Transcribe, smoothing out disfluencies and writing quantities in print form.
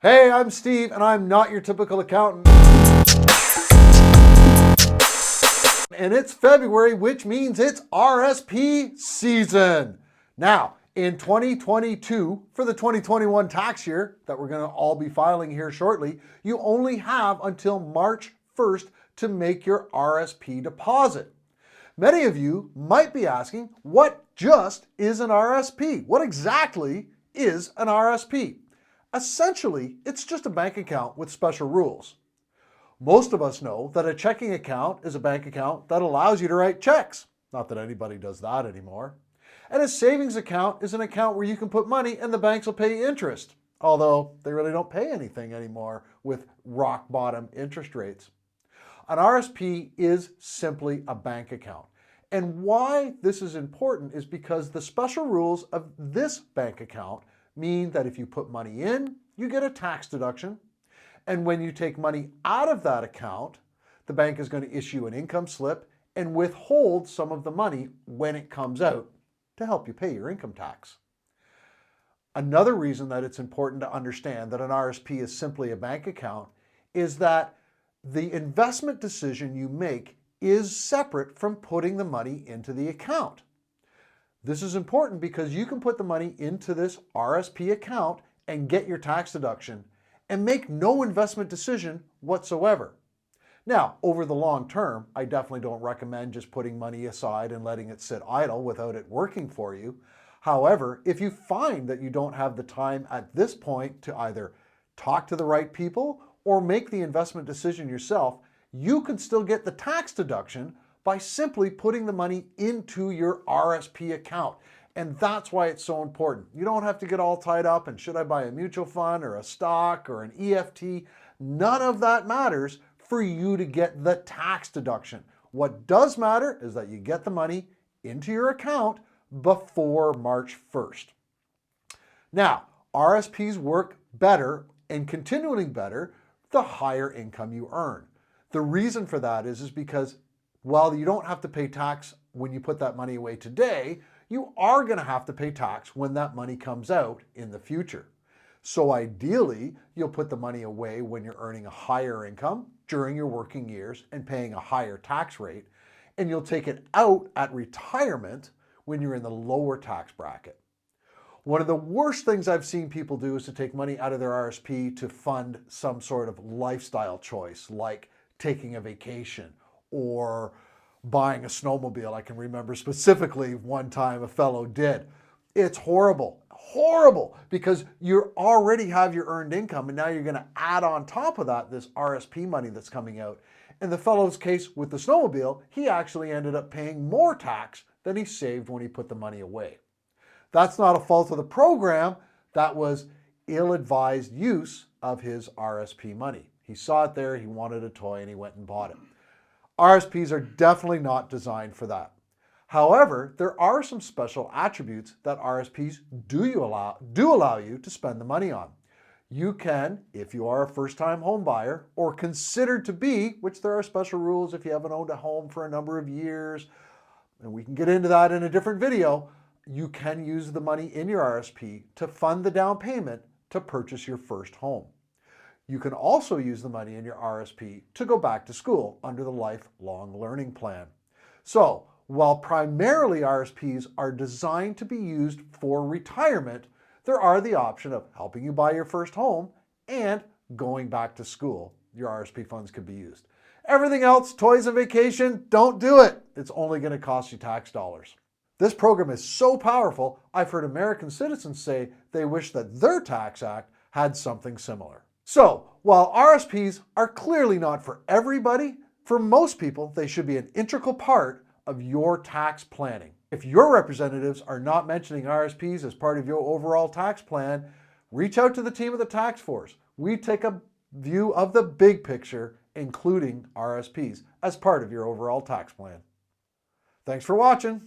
Hey, I'm Steve, and I'm not your typical accountant. And it's February, which means it's RSP season. Now, in 2022, for the 2021 tax year that we're going to all be filing here shortly, you only have until March 1st to make your RSP deposit. Many of you might be asking, what just is an RSP? What exactly is an RSP? Essentially, it's just a bank account with special rules. Most of us know that a checking account is a bank account that allows you to write checks. Not that anybody does that anymore. And a savings account is an account where you can put money and the banks will pay interest. Although they really don't pay anything anymore with rock bottom interest rates. An RSP is simply a bank account. And why this is important is because the special rules of this bank account mean that if you put money in, you get a tax deduction. And when you take money out of that account, the bank is going to issue an income slip and withhold some of the money when it comes out to help you pay your income tax. Another reason that it's important to understand that an RSP is simply a bank account is that the investment decision you make is separate from putting the money into the account. This is important because you can put the money into this RSP account and get your tax deduction and make no investment decision whatsoever. Now, over the long term, I definitely don't recommend just putting money aside and letting it sit idle without it working for you. However, if you find that you don't have the time at this point to either talk to the right people or make the investment decision yourself, you can still get the tax deduction by simply putting the money into your RSP account. And that's why it's so important. You don't have to get all tied up and should I buy a mutual fund or a stock or an EFT? None of that matters for you to get the tax deduction. What does matter is that you get the money into your account before March 1st. Now, RSPs work better and continually better the higher income you earn. The reason for that is because while you don't have to pay tax when you put that money away today, you are going to have to pay tax when that money comes out in the future. So ideally, you'll put the money away when you're earning a higher income during your working years and paying a higher tax rate, and you'll take it out at retirement when you're in the lower tax bracket. One of the worst things I've seen people do is to take money out of their RSP to fund some sort of lifestyle choice, like taking a vacation or buying a snowmobile. I can remember specifically one time a fellow did. It's horrible, because you already have your earned income and now you're going to add on top of that this RSP money that's coming out. In the fellow's case with the snowmobile, he actually ended up paying more tax than he saved when he put the money away. That's not a fault of the program. That was ill-advised use of his RSP money. He saw it there, he wanted a toy, and he went and bought it. RSPs are definitely not designed for that. However, there are some special attributes that RSPs do allow you to spend the money on. You can, if you are a first-time home buyer or considered to be, which there are special rules if you haven't owned a home for a number of years, and we can get into that in a different video, you can use the money in your RSP to fund the down payment to purchase your first home. You can also use the money in your RSP to go back to school under the lifelong learning plan. So, while primarily RSPs are designed to be used for retirement, there are the option of helping you buy your first home and going back to school. Your RSP funds could be used. Everything else, toys and vacation, don't do it. It's only going to cost you tax dollars. This program is so powerful, I've heard American citizens say they wish that their tax act had something similar. So, while RSPs are clearly not for everybody, for most people, they should be an integral part of your tax planning. If your representatives are not mentioning RSPs as part of your overall tax plan, reach out to the team at the Tax Force. We take a view of the big picture, including RSPs, as part of your overall tax plan. Thanks for watching.